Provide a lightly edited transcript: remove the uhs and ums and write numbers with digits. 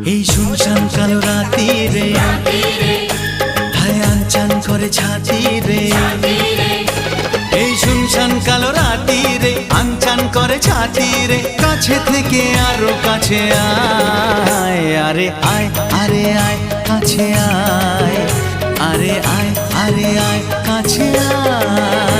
এই শুনশান কালো রাতি রে হায় আনচান করে ছাতি রে এই শুনশান কালো রাতি রে আনচান করে ছাতি রে কাছে থেকে আরো কাছে আয় আরে আয় আরে আয় কাছে আয় আরে আয় আরে আয় কাছে আয়